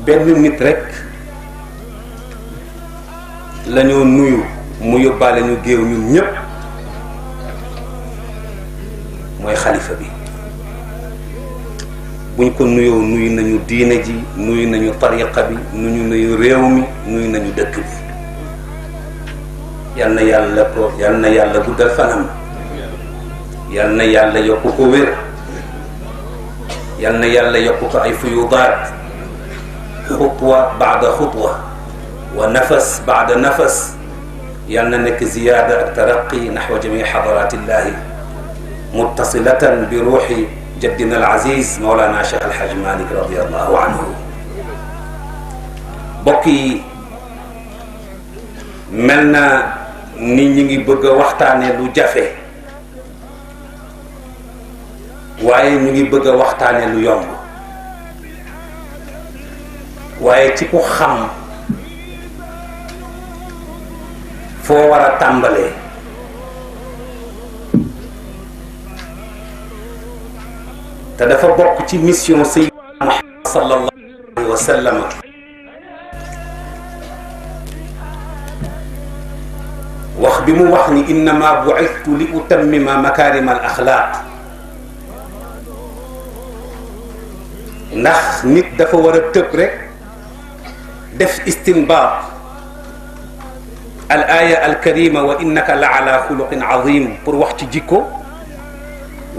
benn nit rek lañoo nuyu mu yóbbaale ñu géew ñun ñépp mooy xalifa bi. buñ ko nuyoo nuyu nañu diine ji, nuyu nañu tariqa bi, nuyu nañu réew mi, nuyu nañu dëkk bi. yal na yàlla guddal fanam, yal na yàlla yokk ko wér, yal na yàlla yokk ko ay fuyudaat, xutwa baada xutwa wa nafas baada nafas. yal na nekk ziyaada ak taraqi naxwa jami xadaratillahi muttasilatan bi ruuxi jaddina al aziz mawlana Cheikh Al Hadj Malick radiyallahu anhu. mbokk yi, mel na ni ñi ngi bëgg a waxtaane lu jafe, waaye ñu ngi bëgg a waxtaane lu yomb. waaye ci ku xam foo war a tàmbalee, te dafa bokk ci mission sayyidina Muhammad sallallahu alayhi wa sallam. wax bi mu wax ni innama bu'ithtu li utammima makarima al axlaaq. ndax nit dafa war a tëb rek def istinbaat al aya al karima wa innaka la ala xuluqin azim pour wax ci jikko,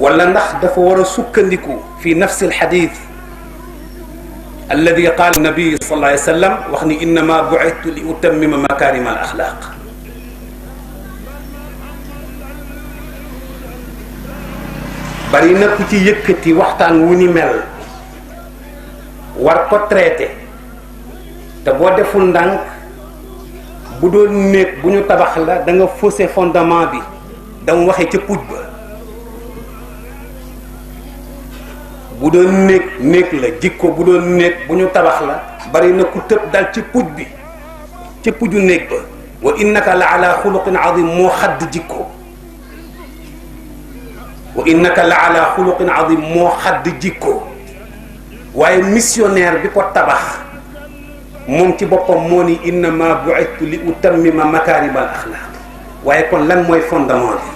wala ndax dafa war a sukkandiku fi nafsi al xadith alladi qaala nabi sallallahu alayhi wa sallam wax ni innama bu'ithtu li utammima makarima al axlaaq. bari na ku ci yëkkati waxtaan wu ni mel war ko traité, te boo deful ndànk bu doon néeg bu ñu tabax la da nga faussé fondement bi, dama waxee ca puj ba. bu doon néeg la jikko, bu doon néeg bu ñu tabax la bari na ku tëb dal ci puj bi, ca puju néeg ba. wa innaka la ala xuluqin azim moo xadd jikko. wa innaka la ala xuluqin azim moo xadd jikko. waaye missionnaire bi ko tabax moom ci boppam moo ni innama bu'ithtu li utammima makarima al axlaq. waaye kon lan mooy fondement bi?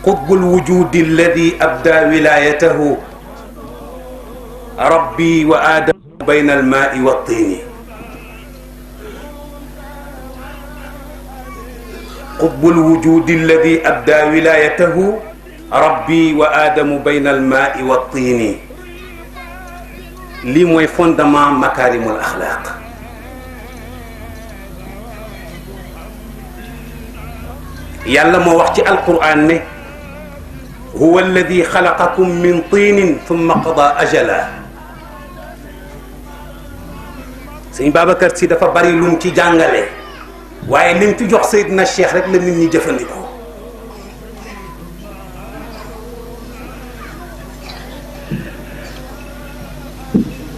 qutbul wujudi alladi abda wilayatahu rabbi wa aadamu bayna almaai wa tini. qutbul wujudi alladi abda wilayatahu rabbi wa aadamu bayna almaai wa tini. lii mooy fondement makarimul axlaaq. yàlla moo wax ci alquran ne huwa alladi xalaqakum min tinin thumma qada ajala. sëñ Babacar Si dafa bari lum ci jàngale, waaye lim ci jox Seydina Cheikh rek la nit ñi jëfandikoo.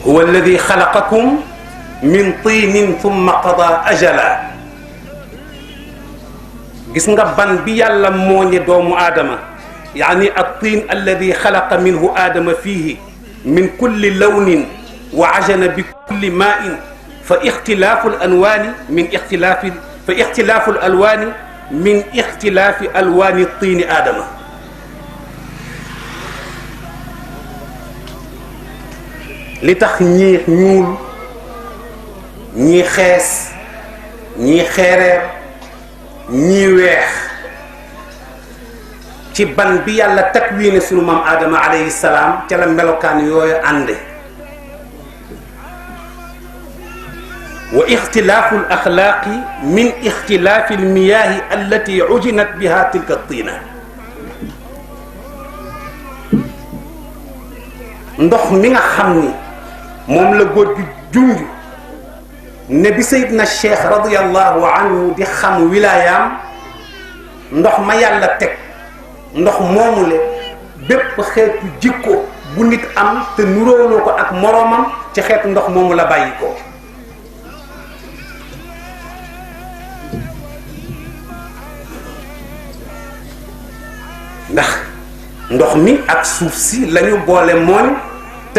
huwa alladi xalaqakum min tinin thumma qada ajala. gis nga ban bi yàlla mooñe doomu aadama, yaani at-tiin alladi xalaqa minhu aadama fiihi min kulli lawnin wa ajana bi kulli maa'in fa ixtilaafu al-alwaani min ixtilaafi alwaani tiini aadama. li tax ñii ñuul, ñii xees, ñii xeereer, ñii weex, ci ban bi yàlla takwiine sunu maam Adama alayhi salaam ca la melokaan yooyu ànde. wa ixtilaafu al axlaaqi min ixtilaafi al miyaahi allati ujinat biha tilka tiina. ndox mi nga xam ni moom la góor gi junj ne bi Seydina Cheikh radiyallahu anhu di xam wilaayaam, ndox ma yàlla teg, ndox moomu le bépp xeetu jikko bu nit am te nuróoloo ko ak moroomam ci xeetu ndox moomu la bàyyi ko. ndax ndox mi ak suuf si lañu boole mooñ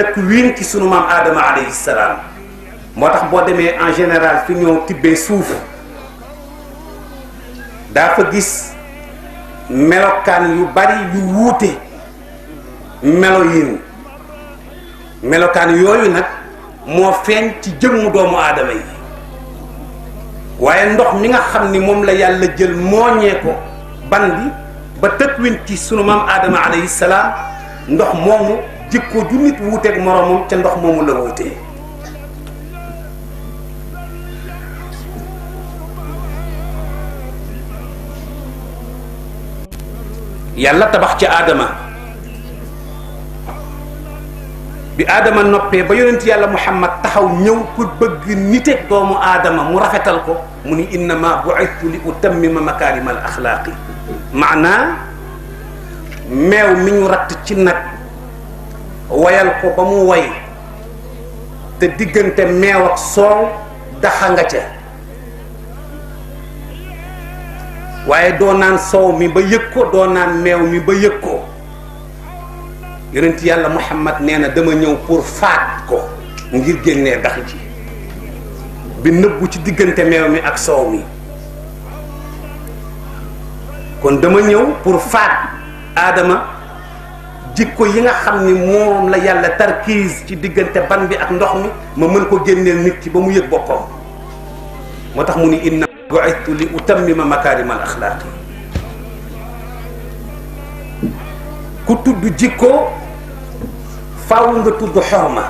takwin ci sunu maam Adama alayhi salaam moo tax boo demee en général fi ñoo tibbee suuf daa fa gis melokaan yu bari yu wuute melo yin melokaan yooyu nag moo feeñ ci jëmmu doomu aadama yi waaye ndox mi nga xam ni moom la yàlla jël mooñee ko ban bi ba takwin ci sunu maam Adama alayhi salaam ndox moomu jikko ju nit wuuteeg moromam ca ndox moomu la wuutee yàlla tabax ci aadama bi aadama noppee ba yonent yàlla muhammad taxaw ñëw pour bëgg niteeg doomu aadama mu rafetal ko mu ni innama bu'ithtu li utammima makaarima al axlaaqi maanaa meew mi ñu ratt ci nag wayal ko ba mu way te diggante meew ak soow daxa nga ca waaye doo naan soow mi ba yëg ko doo naan meew mi ba yëg ko yonent yàlla muhammad nee na dama ñëw pour faat ko ngir génnee dax ji bi nëbbu ci diggante meew mi ak soow mi kon dama ñëw pour faat aadama jikko yi nga xam ni moom la yàlla tarkiis ci diggante ban bi ak ndox mi ma mën ko génneel nit ki ba mu yëg boppam moo tax mu ni inna bu'ithtu li utammima makaarima al axlaaqi ku tudd jikko faaw nga tudd xorma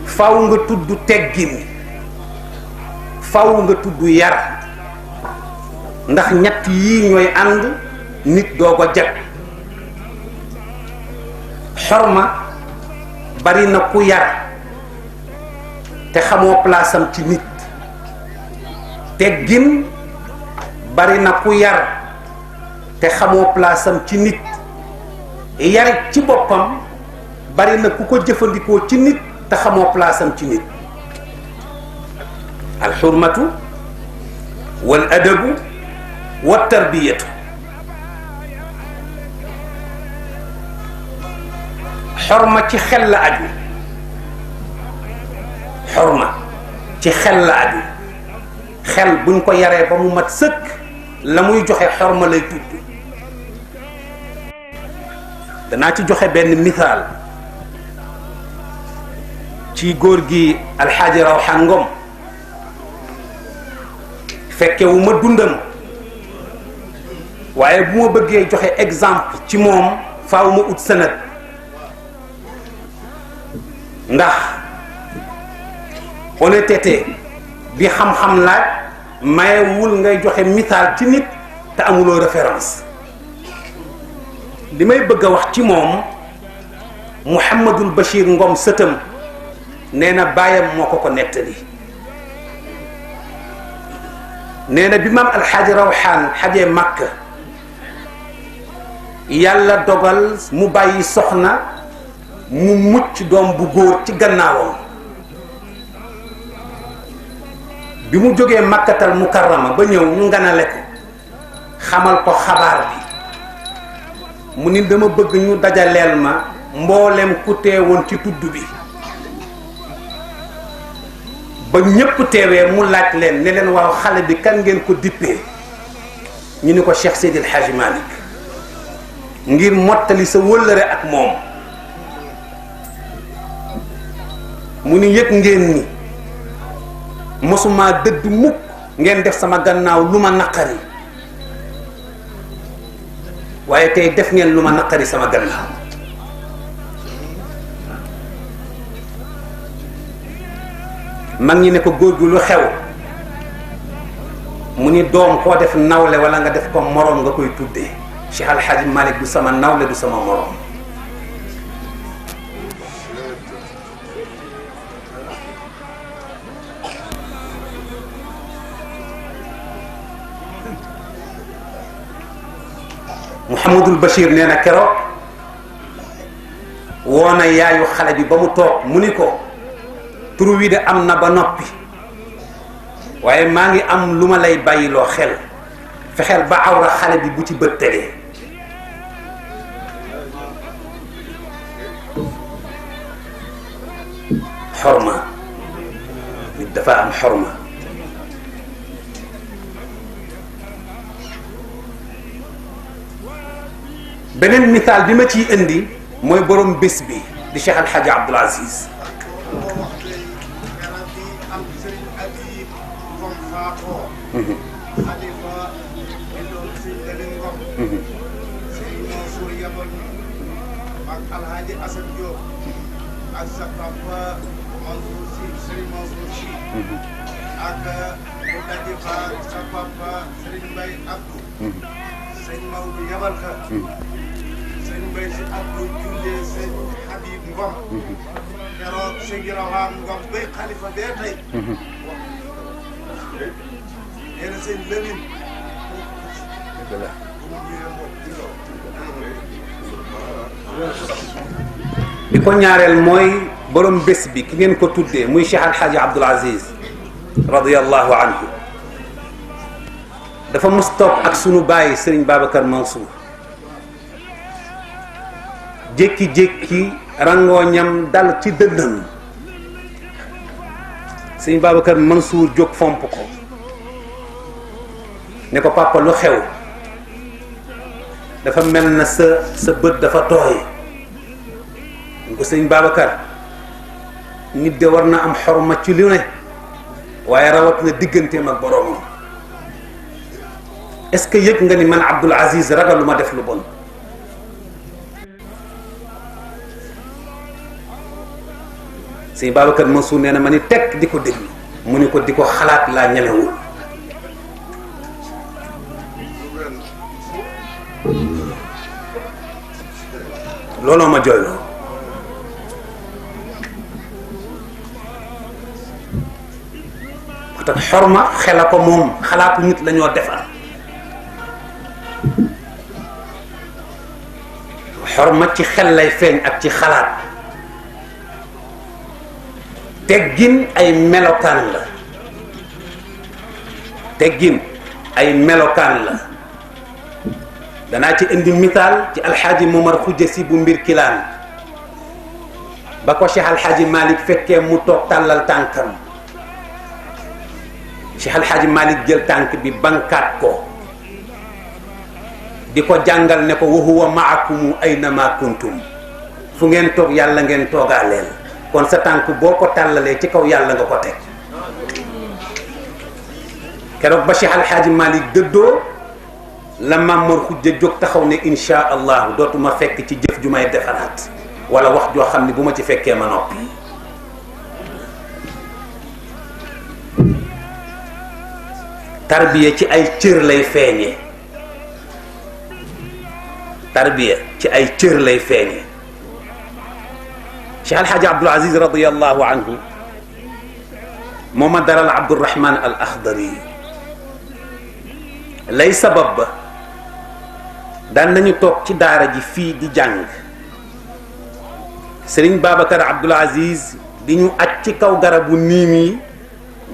faaw nga tudd teggin faaw nga tudd yar ndax ñett yii ñooy ànd nit doo ko jag xorma bari na ku yar te xamoo palaasam ci nit teggin bari na ku yar te xamoo palaasam ci nit yar ci boppam bari na ku ko jëfandikoo ci nit te xamoo palaasam ci nit alxurmatu wal adabu wa tarbiyatu xorma ci xel la aju xorma ci xel la aju xel buñ ko yaree ba mu mat sëkk la muy joxe xorma lay tudd danaa ci joxe benn misaal ci góor gi alxaaji Rawxaan Ngom fekke wu ma dundam waaye bu ma bëggee joxe exemple ci moom faaw ma ut sanad ndax honnêteté bi xam-xam laaj mayewul ngay joxe misaal ci nit te amuloo référence li may bëgg a wax ci moom Mouhamadul Bachir Ngom sëtam nee na baayam moo ko nettali nee na bi maam alxaaji Rawxaan xajee Makka yàlla dogal mu bàyyi soxna mu mucc doom bu góor ci gannaawam bi mu jógee Makkatal Mukarrama ba ñëw ñu nganale ko xamal ko xabaar bi mu ni dama bëgg ñu dajaleel ma mboolem ku teewoon ci tudd bi ba ñépp teewee mu laaj leen ne leen waaw xale bi kan ngeen ko dippee ñu ni ko Cheikh Seydil Hadji Malick ngir mottali sa wëllëre ak moom mu ni yëg ngeen ni mosuma dëdd mukk ngeen def sama gannaaw lu ma naqari waaye tey def ngeen lu ma naqari sama gannaaw mag ñi ne ko góor gu lu xew mu ni doom koo def nawle wala nga def ko moroom nga koy tuddee Cheikh Al Hadj Malick du sama nawle du sama moroom Mouhamadul Bachir nee na keroog woona yaayu xale bi ba mu toog mu ni ko tur wi de am na ba noppi waaye maa ngi am lu ma lay bàyyiloo xel fexeel ba awra xale bi bu ci bët tegee xorma nit dafa am xorma beneen misaal bi ma ciy indi mooy borom bés bi di Cheikh Al Hadj Abdoul Aziz Alhaji Assane Diop ak sa papa Mansour Sy Serigne Mansour Sy ak bu daje fa sa papa Serigne Mbaye Abdou Serigne Maodo yabal ka Serigne Mbaye Sy Abdou jullee Serigne Habib Ngom keroog Serigne Rawaan Ngom bay xalifa bee tey nee na seen lëmin bi ko ñaareel mooy borom bés bi ki ngeen ko tuddee muy Cheikh Al Hadj Abdoul Aziz radiyallahu anhu dafa mos toog ak sunu bàyyi Serigne Babacar Mansour jékki-jékki rangooñam dal ci dënnam Serigne Babacar Mansour jóg fomp ko ne ko papa lu xew dafa mel na sa bët dafa tooy ñu ko sëñ Babacar nit de war na am xorma ci lu ne waaye rawat na digganteem ak boroomam est-ce que yëg nga ni man Abdoul Aziz ragal lu ma def lu bon sëñ Babacar Mansour nee na ma ni tekk di ko déglu mu ni ko di ko xalaat laa ñemewul looloo ma jooyloo moo tax xorma xela ko moom xalaatu nit la ñoo defar xorma ci xel lay feeñ ak ci xalaat teggin ay melokaan la teggin ay melokaan la danaa ci indi misaal ci alxaaji Momar Khoudia Sy bu mbir kilaan ba ko Cheikh Alxaaji Malick fekkee mu toog tàllal tànkam Cheikh Alxaaji Malick jël tànk bi bankaat ko di ko jàngal ne ko wa huwa maakumu aynama kuntum fu ngeen toog yàlla ngeen toogaaleel kon sa tànk boo ko tàllalee ci kaw yàlla nga ko teg keroog ba Cheikh Alxaaji Malick dëddoo la Maam Mor Khoudia jóg taxaw ne insha allah dootuma fekk ci jëf ju may defaraat wala wax joo xam ne bu ma ci fekkee ma noppi tarbiya ci ay cër lay feeñee tarbiya ci ay cër lay feeñee Cheikh Alhaji Abdoul Aziz radiyallahu anhu moo ma daral Abdourahman al Akhdari lay sabab ba daan nañu toog ci daara ji fii di jàng Serigne Babacar Abdoul Aziz di ñu aj ci kaw garabu niim yi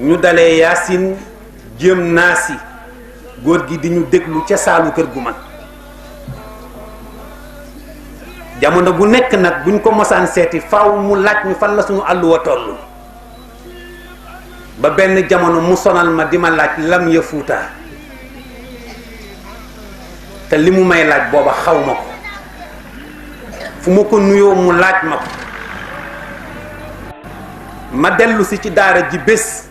ñu dalee yaasin jëm naasi góor gi di ñu déglu ca saalu kër gu mag jamono bu nekk nag buñ ko mosaan seeti faaw mu laaj ñu fan la suñu àlluwa toll ba benn jamono mu sonal ma di ma laaj lam ya fuutaa te li mu may laaj booba xaw ma ko fu ma ko nuyoo mu laaj ma ko ma dellu si ci daara ji bés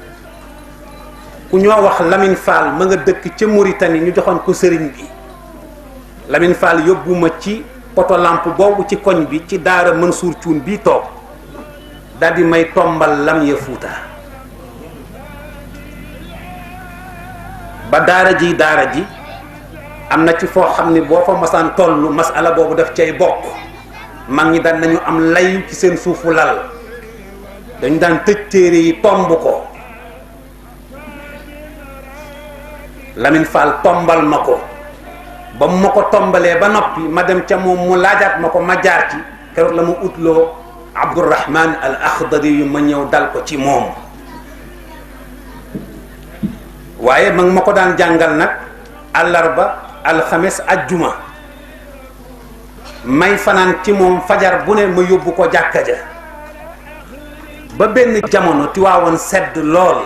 ku ñoo wax Lamine Fall ma nga dëkk ca Mauritanie ñu joxoon ko sëriñ bi Lamine Fall yóbbu ma ci poto lampe boobu ci koñ bi ci daara Mansour Thioune bii toog daal di may tombal lam ya fuuta ba daara ji am na ci foo xam ni boo fa masaan tollu masala boobu daf cay bokk mag ñi daan nañu am lay ci seen suufu lal dañu daan tëj téere yi tomb ko Lamine Fall tombal ma ko ba mu ma ko tombalee ba noppi ma dem ca moom mu laajaat ma ko ma jaar ci keroog la ma utloo Abdourahman al Akhdari yu ma ñëw dal ko ci moom waaye mag ma ko daan jàngal nag àllarba alxames ajjuma may fanaan ci moom fajar bu ne ma yóbbu ko jàkka ja ba benn jamono Tiwaawan sedd lool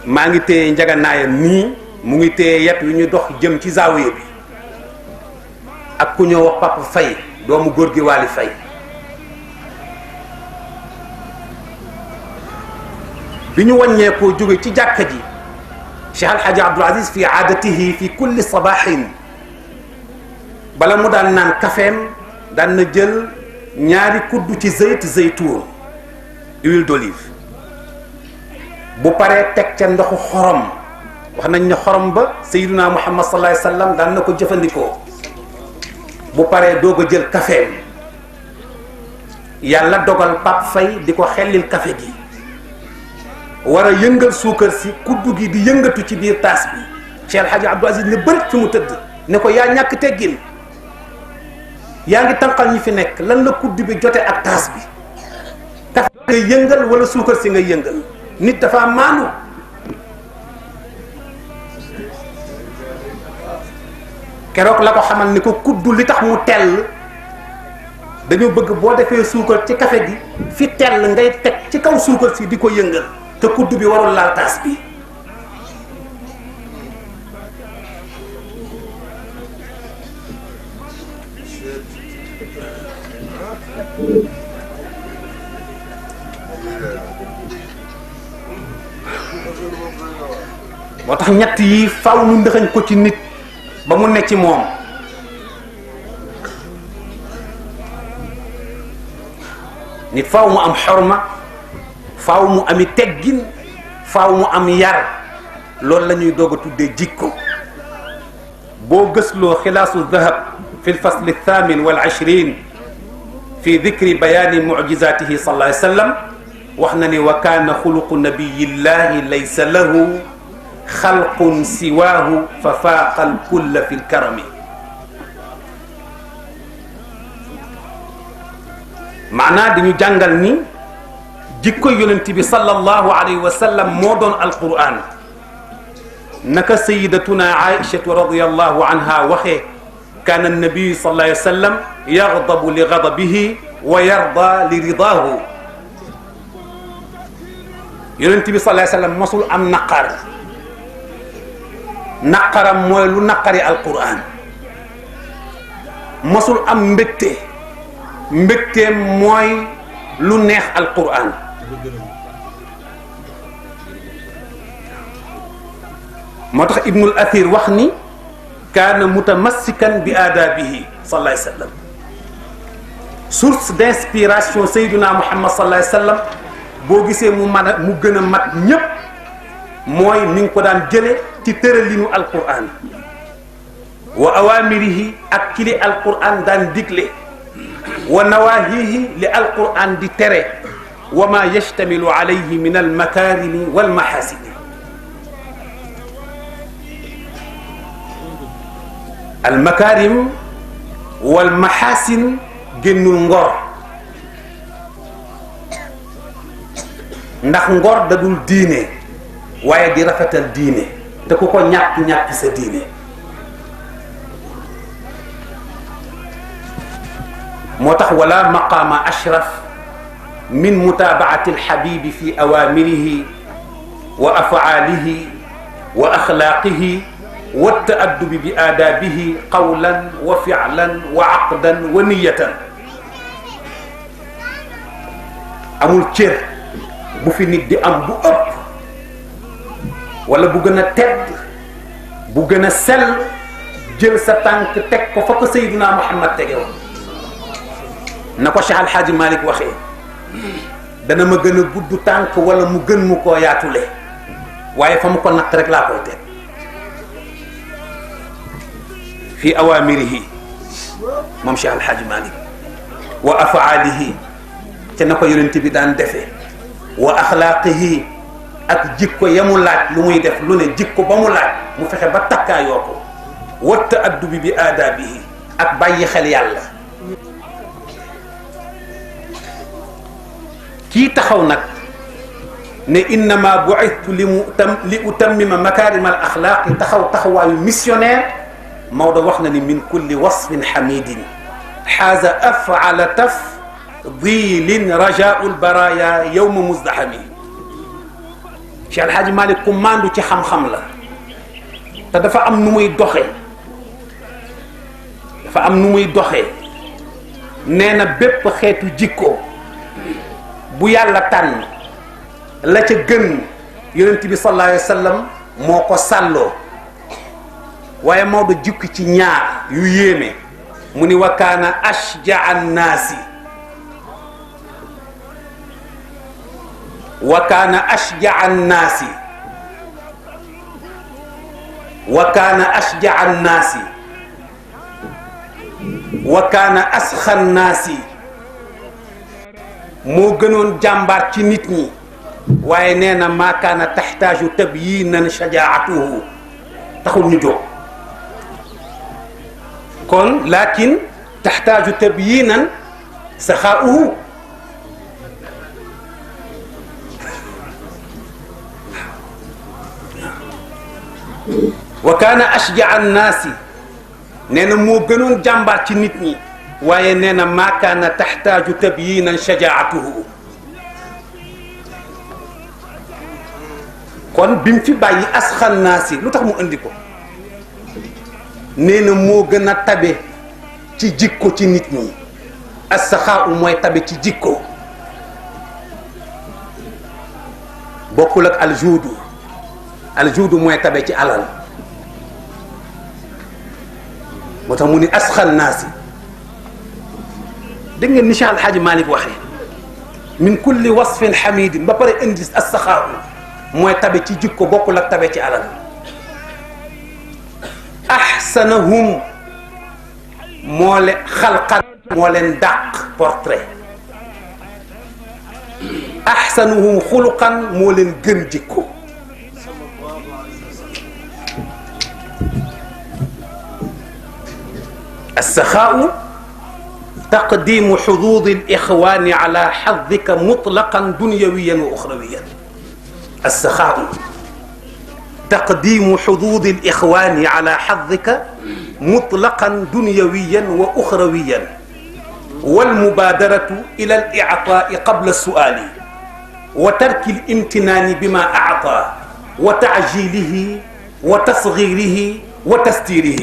maa ngi téye njaganaayam nii mu ngi téye yet wi ñu dox jëm ci zaawiya bi ak ku ñëw wax Papa Faye doomu góor gi Waali Faye bi ñu wàññeekoo jóge ci jàkka ji Cheikh Alhaji Abdoul Aziz fi aadatihi fi kulli sabahin bala mu daan naan kafeem daan na jël ñaari kudd ci zeytuun huile d'olive bu paree teg ca ndoxu xorom wax nañ ne xorom ba Sayyiduna Muhammad sallallahu alayhi wa sallam daan na ko jëfandikoo bu paree doog a jël kafeem yàlla dogal Pape Faye di ko xellil kafe gi war a yëngal suukar si kuddu gi di yëngatu ci biir taas bi Cheikh El Hadj Abdou Aziz ne bëri fi mu tëdd ne ko yaa ñàkk teggin yaa ngi tànqal ñi fi nekk lan la kuddu bi jote ak taas bi kafe ngay yëngal wala suukar si ngay yëngal nit dafa maanu keroog la ko xamal ni ko kuddu li tax mu tell dañoo bëgg boo defee suukar ci kafe gi fi tell ngay teg ci kaw suukar si di ko yëngal te kuddu bi warul laal taas bi moo tax ñett yi faw ñu ndëxañ ko ci nit ba mu ne ci moom nit faw mu am xorma faw mu ami teggin faw mu am yar loolu la ñuy doog a tuddee jikko boo gësloo xilaasu dahab fi lfasl althamin walashrin fi dicri bayaani mucjizatihi sallallahu alayhi wa sallam wax na ni wa kaana xuluqu nabiyillahi laysa lahu xalqun siwaahu fa faaqa alkulla fi lkarami maanaa dañu jàngal ni jikko yonent bi sallallahu alayhi wa sallam moo doon alquran naka sayidatuna aïchatu radiyallahu anha waxee kaana annabiyu sallallahu alayhi wa sallam yagdabu li gadabihi wa yarda li ridaahu yonent bi sallallahu alayhi wa sallam mosul am naqar naqaram mooy lu naqari alquran mosul am mbégte mbégteem mooy lu neex alquran moo tax ibnul athir wax ni kaana mutamassikan bi aadabihi sallallahu alayhi wa sallam source d'inspiration sayyiduna muhammad sallallahu alayhi wa sallam boo gisee mu mën a mu gën a mat ñépp mooy ni nga ko daan jële ci tëralinu alquran wa awamirihi ak kili alquran daan digle wa nawahihi li alquran di tere wa ma yashtamilu alayhi min almakarimi walmahasini almakarim walmahasin génnul ngor ndax ngor da dul diine waaye di rafetal diine te ku ko ñàkk sa diine moo tax wala maqaama ashraf min mutabaati alxabibi fi awamirihi wa afaalihi wa axlaaqihi wa taaddubi bi aadaabihi qawlan wa ficlan wa aqdan wa niyatan amul cër bu fi nit di am bu ëpp wala bu gën a tedd bu gën a sell jël sa tànk teg ko fa ko Seydina Muhammad tegewoon na ko Cheikh Alhaaji Malick waxee dana ma gën a gudd tànk wala mu gën mu koo yaatule waaye fa mu ko natt rek laa koy teg fi awamirihi moom Cheikh Alhaaji Malick wa afaalihi ca na ko yonent bi daan defee wa axlaaqihi ak jikko ya mu laaj lu muy def lu ne jikko ba mu laaj mu fexe ba takkaayoo ko wa taaddubi bi aadaabihi ak bàyyi xel yàlla kii taxaw nag ne innama bu'ithtu li utammima makarim al axlaaqi taxawaayu missionnaire Maodo wax na ni min kulli wasfin xamidin xaaza afala taf dhiilin rajaul baraya yawma muzdahami. Cheikh El Hadj Malick ku mandu ci xam-xam la te dafa am nu muy doxee nee na bépp xeetu jikko bu yàlla tànn la ca gën yonent bi sallallahu alayhi wa sallam moo ko sàlloo waaye Maodo jukki ci ñaar yu yéeme mu ni wa kaana ashjaa annaasi wa kaana ashjaa annaasi wa kaana ashjaa annaasi wa kaana asxa annaasi moo gënoon jàmbaar ci nit ñi waaye nee na maa kaana taxtaaju tabyinan shajaatuhu taxul ñu jóg kon lakin taxtaaju tabyinan saxaauhu wa kaana ashjaa annaasi nee na moo gënoon jàmbaar ci nit ñi waaye nee na maa kaana taxtaaju tabyinan shajaatuhu kon bi mu fi bàyyi asxan naasi lu tax mu indi ko nee na moo gën a tabe ci jikko ci nit ñi assaxaa u mooy tabe ci jikko bokkul ak aljuudu mooy tabe ci alal moo tax mu ni asxan naasi dégg ngeen ni Cheikh El Hadj Malick waxee min kulli wasfin xamidin ba pare indi assaxaa mooy tabe ci jikko bokkul ak tabe ci alal ahsanahum moo leen xalqan moo leen dàq portrait ahsanahum xuluqan moo leen gën jikko assaxaau taqdimu xuduudi alixwaani ala xadika mutlaqan dunyawiyan wa uxrawiyan السخاء تقديم حظوظ الإخوان على حظك مطلقا دنيويا وأخرويا والمبادرة إلى الإعطاء قبل السؤال وترك الامتنان بما أعطى وتعجيله وتصغيره وتستيره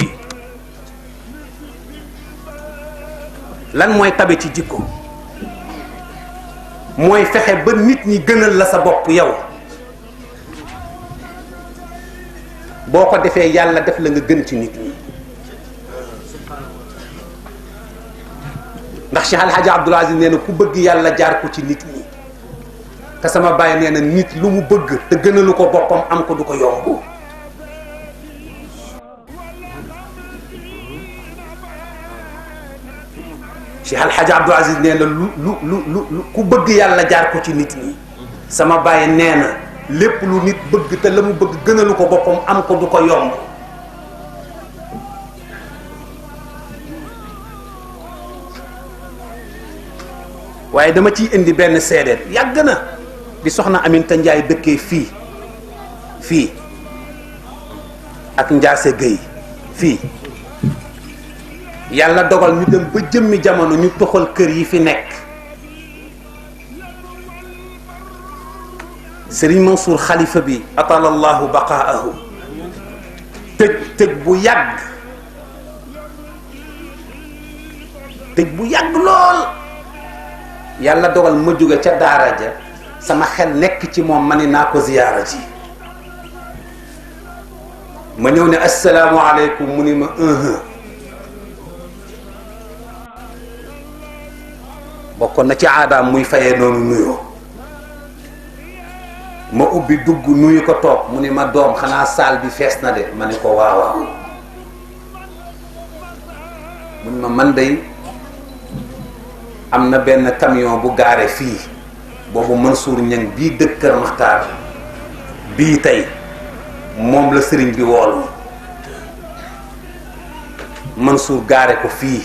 lan mooy tabe ci jikko mooy fexe ba nit ñi gënal la sa bopp yow boo ko defee yàlla def la nga gën ci nit ñi ndax Cheikh El Hadj Abdoul Aziz nee na ku bëgg yàlla jaar ko ci nit ñi te sama bàyyi nee na nit lu mu bëgg te gënalu ko boppam am ko du ko yomb Cheikh El Hadj Abdoul Aziz nee na lu ku bëgg yàlla jaar ko ci nit ñi sama bàyyi nee na lépp lu nit bëgg te la mu bëgg gënalu ko boppam am ko du ko yomb waaye dama ciy indi benn seedeet yàgg na di soxna Aminta Njaay dëkkee fii ak Njaase Gëy fii yàlla dogal ñu dem ba jëmmi jamono ñu toxal kër yi fi nekk Sëriñ Mansour xalifa bi atalallahu baqaahu tëj bu yàgg lool yàlla dogal ma jóge ca daara ja sama xel nekk ci moom ma ni naa ko ziyaara ji ma ñëw ne asalaamualeykum mu ni ma bokkoon na ci aadaam muy fayee noonu nuyoo ma ubbi dugg nuyu ko toog mu ni ma doom xanaa saal bi fees na de ma ni ko waawaaw mu ni ma man day am na benn camion bu gaare fii boobu Mansour Ñang bii dëkk Kër Maxtaar bii tey moom la sëriñ bi woolu Mansour gaare ko fii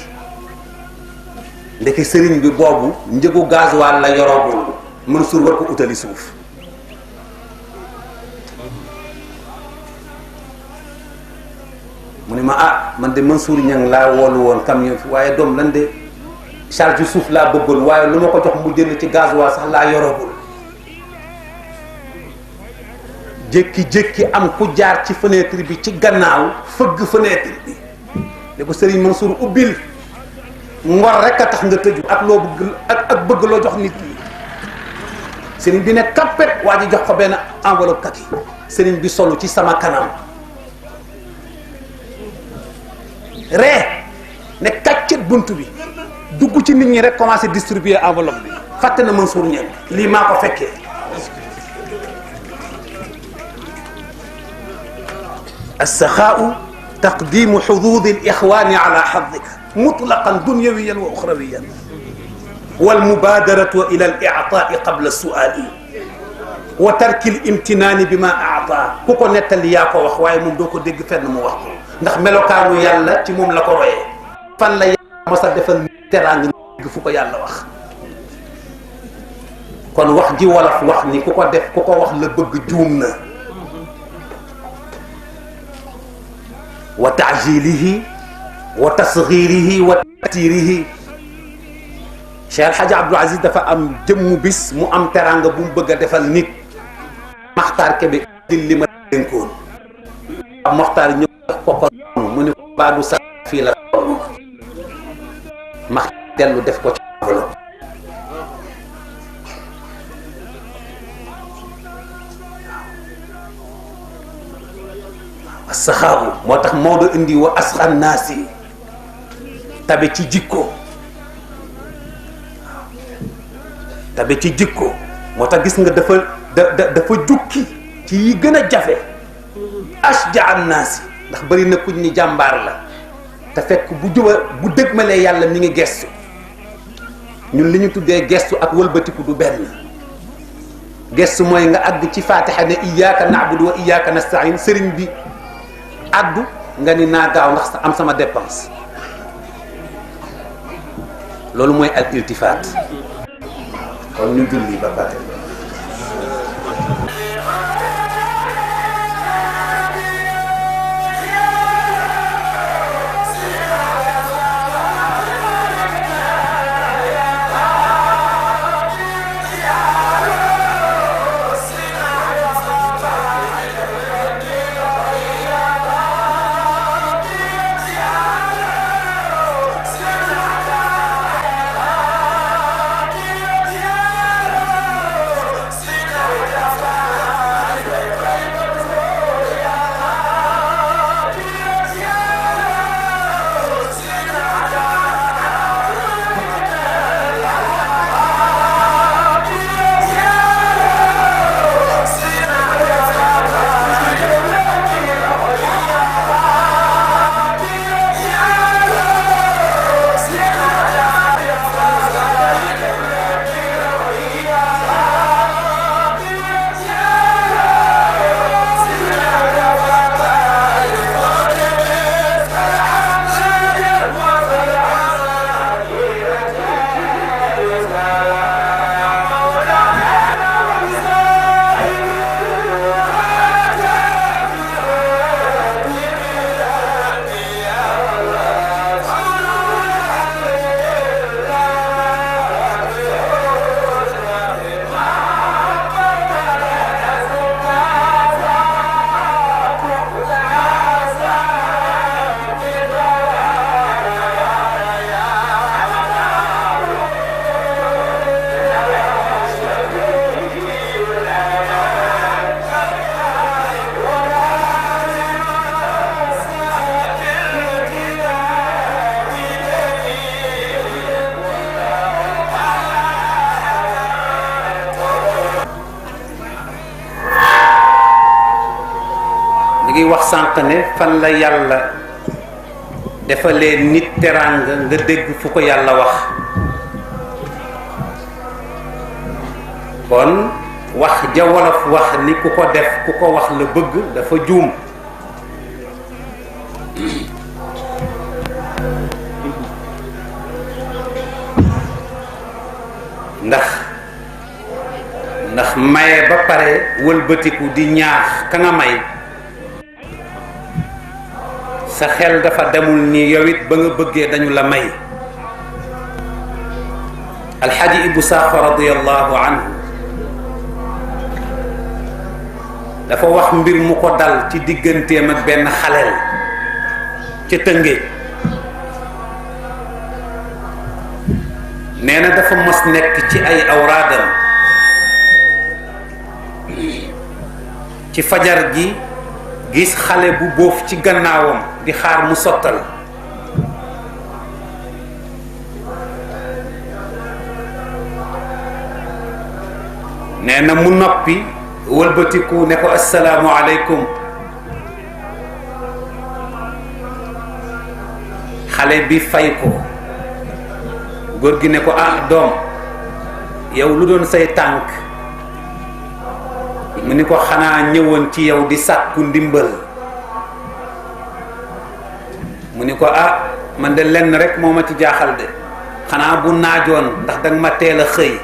ndeke sëriñ bi boobu njëgu gasoil la yoroogul Mansour war ko utali suuf mu ne ma man de Mansour Ñang laa woolu woon camion fi waaye doom lan de charge suuf laa bëggoon waaye lu ma ko jox mu jënd ci gasoil sax laa yoragul. jékki-jékki am ku jaar ci fenêtre bi ci gannaaw fëgg fenêtre bi ne ko Serigne Mansour ubbil, ngor rek a tax nga tëju ak loo bëgg ak bëgg loo jox nit ñi. Serigne bi ne kappet waa ji jox ko benn enveloppe kaki. Serigne bi solu ci sama kanam ree ne kàccet bunt bi dugg ci nit ñi rek commencé distribuer enveloppe bi fàtte na Mansour ñen lii maa ko fekkee. السخاء تقديم حظوظ الإخوان على حظك مطلقا دنيويا وأخرويا والمبادرة إلى الإعطاء قبل السؤال وترك الامتنان بما أعطى كوكو نتال ياكو واخ واي موم دوكو دغ فenn mu wax ko ndax melokaanu yàlla ci moom la ko royee fan la yàlla mos a defal teraanga dégg fu ko yàlla wax. kon wax ji wolof wax ni ku ko def ku ko wax la bëgg juum na. wa taajilihi wa tasghirihi wa tatirihi. Cheikh El Hadj Abdou Aziz dafa am jëmmu bis mu am teraanga bu mu bëgg a defal nit. Maxtaar Kebe di li ma dénkoon. Maxtaar ñëw ko ko mu ne ko baadu sa fii la toll. Maxtaar dellu def ko ci enveloppe. Saxaabu moo tax Maodo indi wa asxan naasi tabe ci jikko. tabe ci jikko moo tax gis nga dafa jukki ci yi gën a jafe ashja'an naasi ndax bari na kuñ ni jàmbaar la te fekk bu dëgmalee yàlla mi ngi gestu. ñun li ñu tuddee gestu ak wëlbatiku du benn. gestu mooy nga àgg ci Fatiha ne iyyaka na'budu wa iyyaka nasta'in sëriñ bi addu nga ni naa gaaw ndax am sama dépense. loolu mooy al iltifaat. kon ñu julli ba pare. ngi wax sànq ne fan la yàlla defalee nit teraanga nga dégg fu ko yàlla wax. kon wax ja wolof wax ni ku ko def ku ko wax la bëgg dafa juum. ndax maye ba pare wëlbatiku di ñaax ka nga may sa xel dafa demul ni yow it ba nga bëggee dañu la may alxaaji Ibu Sakho radiyallahu anhu dafa wax mbir mu ko dal ci digganteem ak benn xaleel ca Tëngéej. nee na dafa mos nekk ci ay awraadam ci fajar gi gis xale bu bóof ci gannaawam di xaar mu sottal. nee na mu noppi wëlbatiku ne ko assalaamu aleykum. xale bi fay ko. góor gi ne ko ah doom yow lu doon say tànk. mu ni ko xanaa ñëwoon ci yow di sàkku ndimbal. mu ni ko ah man de lenn rek moo ma ci jaaxal de xanaa bu naajoon ndax danga ma teel a xëy.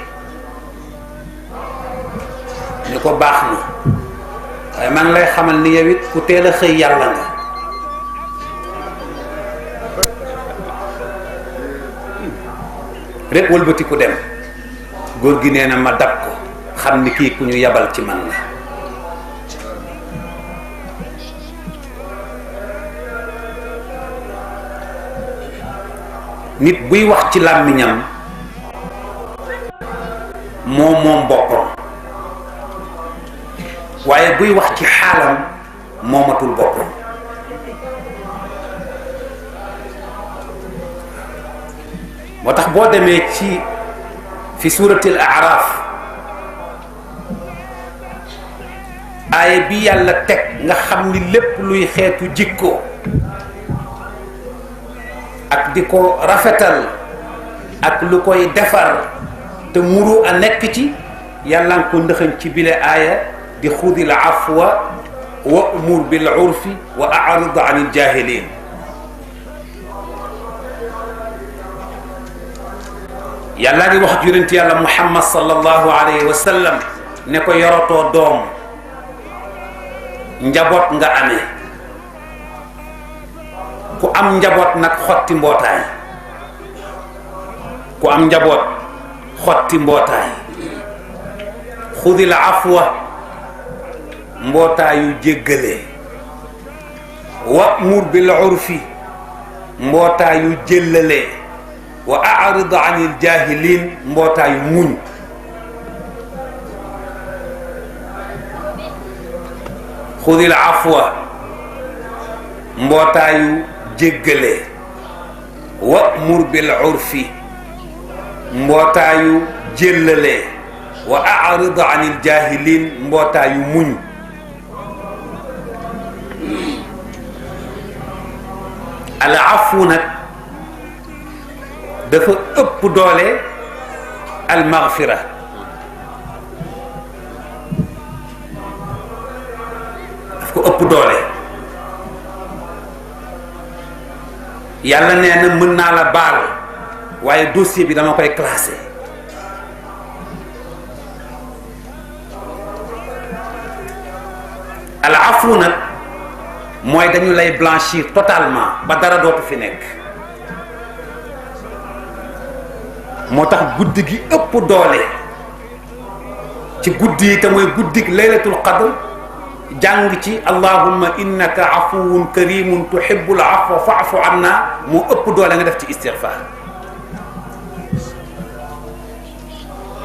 ni ko baax na waaye maa ngi lay xamal ni yow it ku teel a xëy yàlla nga. rek wëlbati ku dem. góor gi nee na ma dab ko xam ni kii ku ñu yabal ci man la. nit buy wax ci làmmiñam moom boppam waaye buy wax ci xaalam moomatul boppam. moo tax boo demee ci fi suuratil Aaraaf aaya bi yàlla teg nga xam ni lépp luy xeetu jikko ak di ko rafetal ak lu koy defar te muru a nekk ci yàlla nga ko ndëxañ ci bile aaya di xudil afwa wa umur bil urfi wa a'rid anil jahilin. yàlla ngi wax yonent yàlla Muhammad sallallahu alayhi wa sallam ne ko yorotoo doom njaboot nga amee. ku am njaboot nag xotti mbootaay. ku am njaboot xotti mbootaay. xudil afwa mbootaayu jéggale. wa'mur bil urfi mbootaayu jëllale. wa a'rid anil jahilin mbootaayu muñ. xudil afwa mbootaayu jéggale. wa'mur bil urfi mbootaayu jëllale. wa a'rid anil jahilin mbootaayu muñ. al afu nag dafa ëpp doole al maghfira. daf ko ëpp doole. yàlla nee na mën naa la baal waaye dossier bi dama koy classé. al afu nag mooy dañu lay blanchir totalement ba dara dootu fi nekk. moo tax guddi gi ëpp doole ci guddi yi te mooy guddig laylatul qadr jàng ci allahumma innaka afuwun karimun tuhibbul afwa fa'fu anna moo ëpp doole nga def ci istighfar.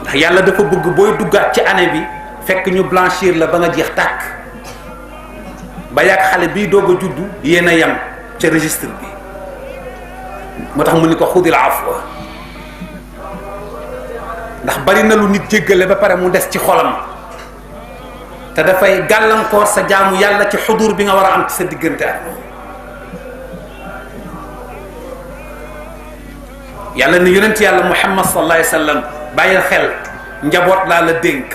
ndax yàlla dafa bëgg booy duggaat ci année bi fekk ñu blanchir la ba nga jeex tàkk ba yàgg xale bii doog a juddu yéen a yem ca registre bi. moo tax mu ni ko xudil afwa ndax bari na lu nit jéggale ba pare mu des ci xolam te dafay gàllankoor sa jaamu yàlla ci xudur bi nga war a am ci sa diggante ak moom. yàlla ne yonent yàlla Muhammad sallallahu alayhi wa sallam bàyyil xel njaboot laa la dénk.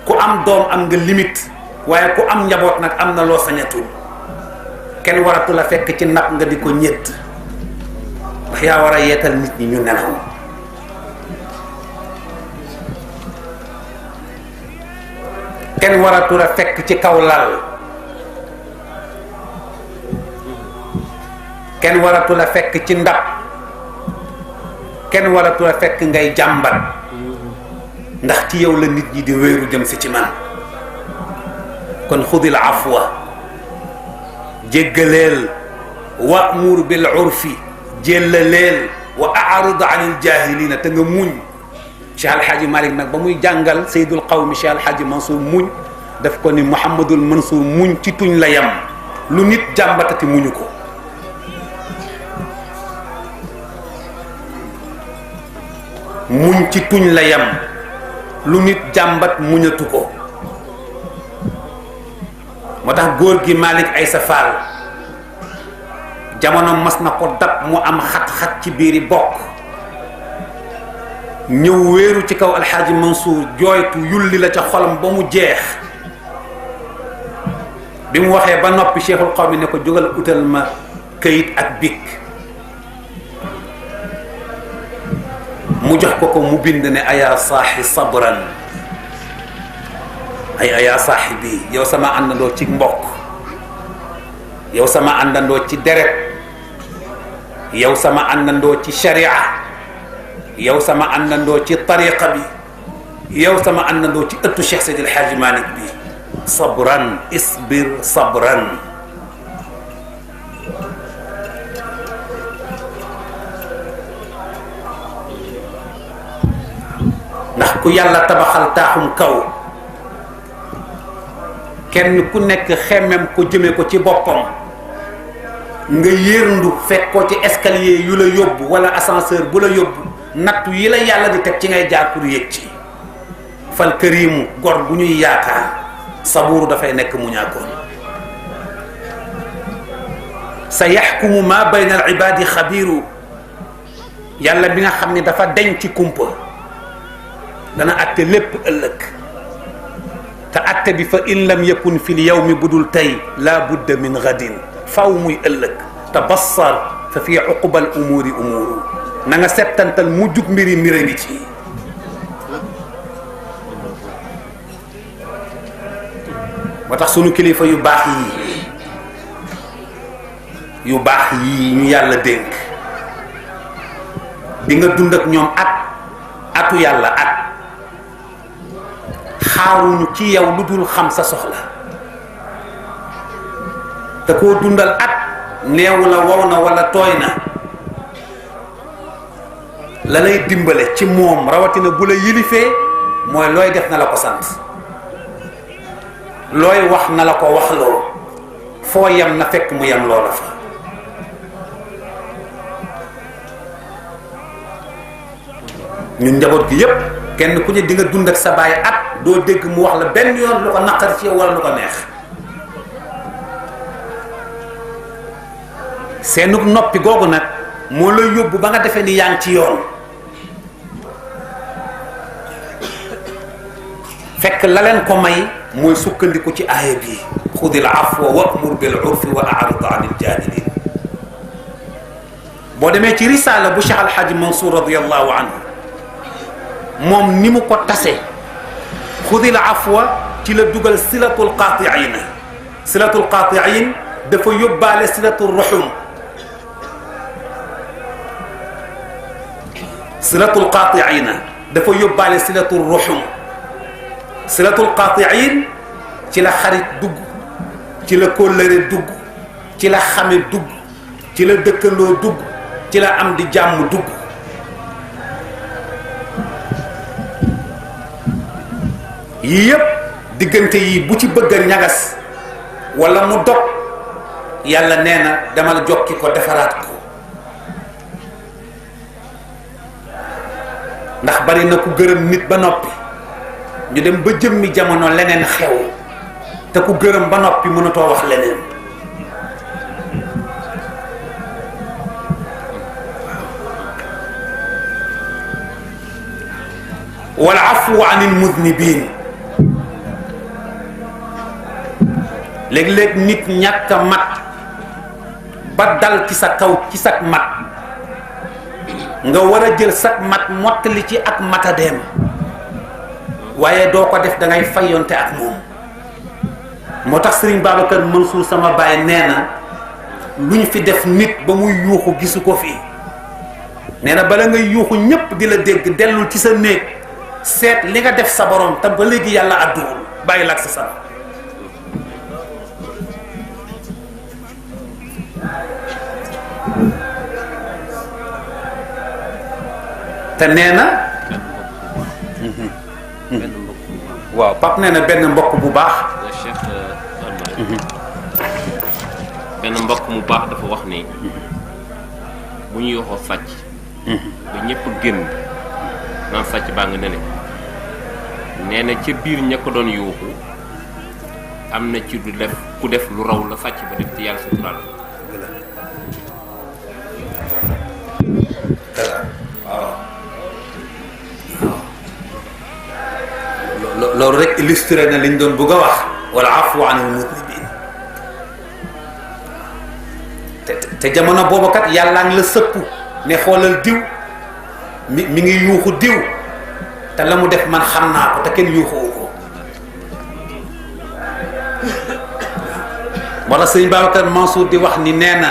ku am doom am nga limite waaye ku am njaboot nag am na loo sañatul. kenn waratu la fekk ci napp nga di ko ñett ndax yaa war a yeetal nit ñi ñu nelaw. kenn waratu la fekk ci kaw lal. kenn waratu la fekk ci ndab kenn waratu la fekk ngay jàmbat ndax ci yow la nit ñi di wéeru jëm si ci man kon xudil afwa jéggaleel wa'mur bil urfi jéllaleel wa a'rid anil jahilina te nga muñ Cheikh Alhaji Malick nag ba muy jàngal Seydul Qawmi Cheikh Alhaji Mansour muñ daf ko ni Mouhamadul Mansour muñ ci tuñ la yam lu nit jàmbatati muñu ko muñ ci tuñ la yam lu nit jàmbat muñatu ko moo tax góor gi Malick Aïssa Fall jamono mas na ko dab mu am xat-xat ci biiri bokk ñëw wéeru ci kaw Alxaaji Mansour jooytu yulli la ca xolam ba mu jeex bi mu waxee ba noppi Cheikhul Qawmi ne ko jógal utal ma këyit ak bik mu jox ko mu bind ne ayaa saaxi sabran ayaa saaxi bi yow sama àndandoo ci mbokk yow sama àndandoo ci deret yow sama àndandoo ci sharia yow sama àndandoo ci tariqa bi yow sama àndandoo ci ëttu Cheikh Seydil Hadji Malick bi sabran isbir sabran ndax ku yàlla tabaxal taaxum kaw kenn ku nekk xemmem ko jëme ko ci boppam nga yéerndu fekk ko ci escalier yu la yóbbu wala ascenseur bu la yóbbu nattu yi la yàlla di teg ci ngay jaar pour yëg ci fal kërimu gor bu ñuy yaakaar sabuuru dafay nekk mu ñaakoon sa yaxkumu ma bayna al ibadi xabiru yàlla bi nga xam ne dafa deñ ci kumpa dana atte lépp ëllëg te atte bi fa in lam yakun fi l yawmi budul tey la budda min gadin faw muy ëllëg tabassar fa fi uquba al umuri umuru na nga settantal mu jug mbiri mbira ngi ci moo tax sunu kilifa yu baax yi ñu yàlla dénk di nga dund ak ñoom atu yàlla xaaruñu ci yow lu dul xam sa soxla te koo dundal neewu la wow na wala tooy na la lay dimbale ci moom rawatina bu la yilifee mooy looy def na la ko sant looy wax na la ko waxloo foo yem na fekk mu yem loola fa ñun njaboot gi yépp kenn ku ne di nga dund ak sa baay doo dégg mu wax la benn yoon lu ko naqar ci yow wala lu ko neex seenug noppi googu nag moo lay yóbbu ba nga defee ni yaa ngi ci yoon fekk la leen ko may mooy sukkandiku ci aaya bi xudil afwa wa'mur bil urfi wa a'rid anil jahilin boo demee ci risaala bu Cheikh Alhaji Mansour radiyallahu anhu moom ni mu ko tase xudil afwa ci la dugal silatul qati'in dafa yóbbaale silatul ruhum silatul qati'in dafa yóbbaale silatul ruhum silatul qati'in ci la xarit dugg ci la kóllëre dugg ci la xame dugg ci la dëkkandoo dugg ci la am di jàmm dugg yii yépp diggante yi bu ci bëgg a ñagas wala mu dog yàlla nee na demal jokki ko defaraat ko ndax bari na ku gërëm nit ba noppi ñu dem ba jëmmi jamono leneen xew te ku gërëm ba noppi mënatoo wax leneen wal afwu anil mudnibin léeg-léeg nit ñàkk a mat ba dal ci sa kaw ci sa mat nga war a jël sa mat mottali ci ak matadeem waaye doo ko def da ngay fayonte ak moom moo tax Serigne Babacar Mansour sama baay nee na lu ñu fi def nit ba muy yuuxu gisu ko fii nee na bala ngay yuuxu ñépp di la dégg dellul ci sa néeg seet li nga def sa borom te ba léegi yàlla àdduwul bàyyi la ak sa sama. te nee na waaw Pape nee na benn mbokk bu baax. benn mbokk mu baax dafa wax ni bu ñu yoxoo sàcc ba ñëpp génn naan sàcc baa nga nene nee na ca biir ña ko doon yuuxu am na ci du def ku def lu raw la sàcc ba def ci yàlla suturaal. loolu rek illustré na liñ doon bëgg a wax wala afu anil mudnibin te jamono boobu kat yàllaa ngi la sëpp ne xoolal diw mi ngi yuuxu diw te la mu def man xam naa ko te kenn yuuxuwu ko. wala sëñ Babacar Mansour di wax ni nee na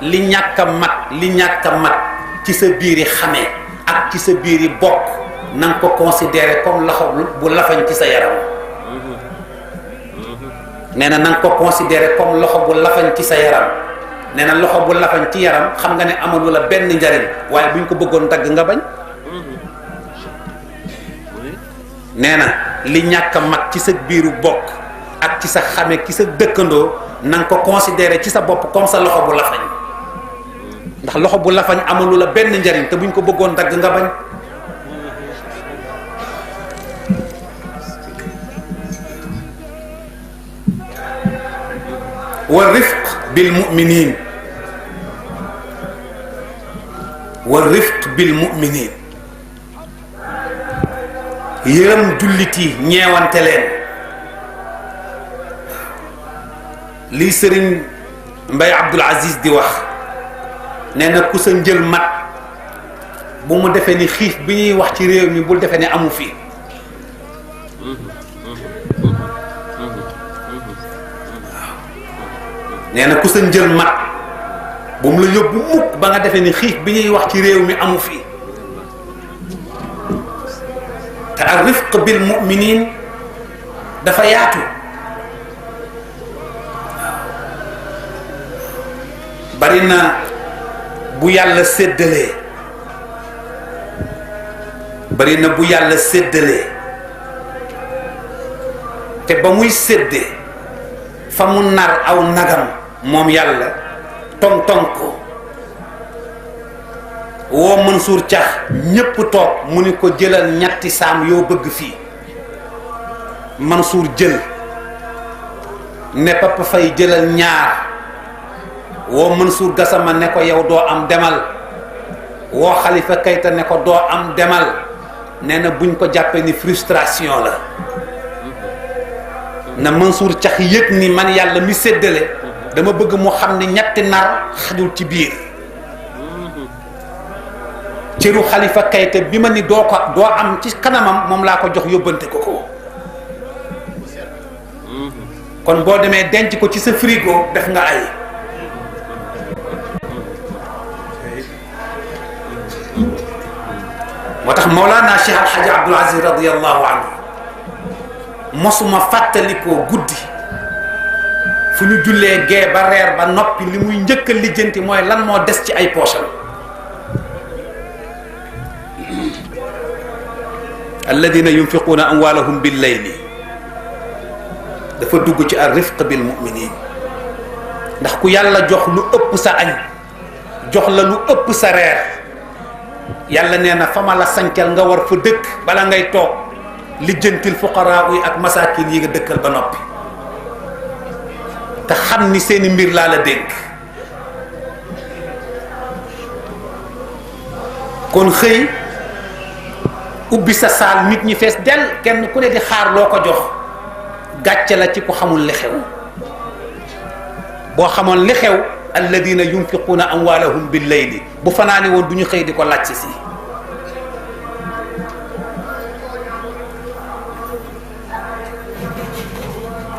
li ñàkk a mat ci sa biiri xamee ak ci sa biiri bokk na nga ko considéré comme loxo bu lafañ ci sa yaram. nee na nga ko considéré comme loxo bu lafañ ci sa yaram. nee na loxo bu lafañ ci yaram xam nga ne amalu la benn njariñ waaye bu ñu ko bëggoon dagg nga bañ. nee na li ñàkk a mat ci sa biiru bokk ak ci sa xame ci sa dëkkandoo na nga ko considéré ci sa bopp comme sa loxo bu lafañ ndax loxo bu lafañ amalu la benn njariñ te bu ñu ko bëggoon dagg nga bañ. wa rifq bil mu'minin yërëm jullit yi ñeewante leen lii sëriñ Mbay Abdul Aziz di wax nee na ku sa njël mat bu mu defee ni xiif bi ñuy wax ci réew mi bul defee ne amu fi. nee na ku sa njël mat bu mu la yóbbu mukk ba nga defee ni xiif bi ñuy wax ci réew mi amu fi te ar rifq bil mu'minin dafa yaatu. bari na bu yàlla séddalee te ba muy séddee fa mu nar aw nagam moom yàlla tong ko woo Mansour Cax ñépp toog mu ni ko jëlal ñetti saam yoo bëgg fii Mansour jël ne Papa Fay jëlal ñaar woo Mansour Gassama ne ko yow doo am demal woo Khalifa Keita ne ko doo am demal nee na buñ ko jàppee ni frustration la na Mansour Cax yëg ni man yàlla mi séddale dama bëgg mu xam ne ñetti nar xajul ci biir cëru Khalifa Keita bi ma ni doo am ci kanamam moom laa ko jox yóbbante ko kon boo demee denc ko ci sa frigo def nga ay. moo tax Mawlana Cheikh Al Hadj Abdoul Aziz radiyallahu anhu mosuma fàttalikoo guddi fu ñu jullee gee ba reer ba noppi li muy njëkk a lijjanti mooy lan moo des ci ay poosam. alladina yunfiquuna amwaalahum bil layli dafa dugg ci ar rifq bil mu'minin ndax ku yàlla jox lu ëpp sa añ jox la lu ëpp sa reer yàlla nee na fa ma la sancal nga war fa dëkk bala ngay toog lijjantil fuqaraa yi ak masaakin yi nga dëkkal ba noppi te xam ni seeni mbir laa la dénk. kon xëy ubbi sa saal nit ñi fees dell kenn ku ne di xaar loo ko jox gàcce la ci ku xamul li xew. boo xamoon li xew alladina yunfiquuna amwaalahum bil layli bu fanaane woon du ñu xëy di ko laaj si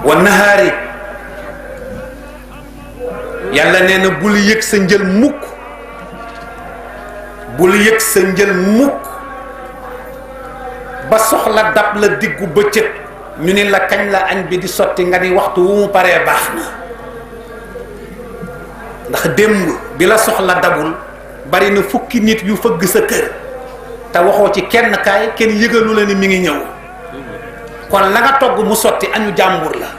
wa nahaari yàlla nee na bul yëg sa njël mukk bul yëg sa njël mukk ba soxla dab la diggu bëccëg ñu ni la kañ la añ bi di sotti nga ni waxtu wu mu paree baax na ndax démb bi la soxla dabul bari na fukki nit yu fëgg sa kër te waxoo ci kenn kaay kenn yëgalu la ni mi ngi ñëw kon la nga togg mu sotti añu jàmbur la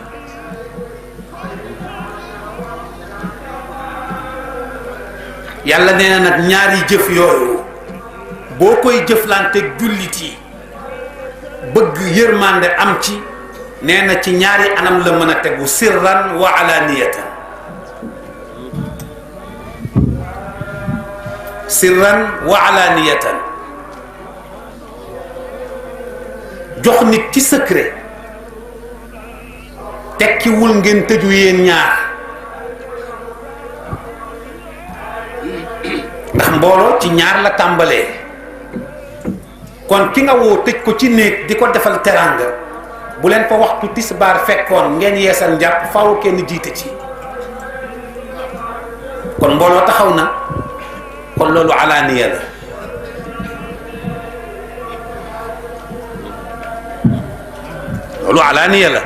yàlla nee na nag ñaari jëf yooyu boo koy jëflanteeg jullit yi bëgg yërmande am ci nee na ci ñaari anam la mën a tegu sirran wa alaniyatan sirran wa alaniyatan jox nit ci secret tekkiwul ngeen tëju yéen ñaar ndax mbooloo ci ñaar la tàmbalee kon ki nga woo tëj ko ci néeg di ko defal teranga bu leen fa waxtu tisbaar fekkoon ngeen yeesal njàpp faaw kenn jiite ci kon mbooloo taxaw na kon loolu alaaniya la loolu alaaniya la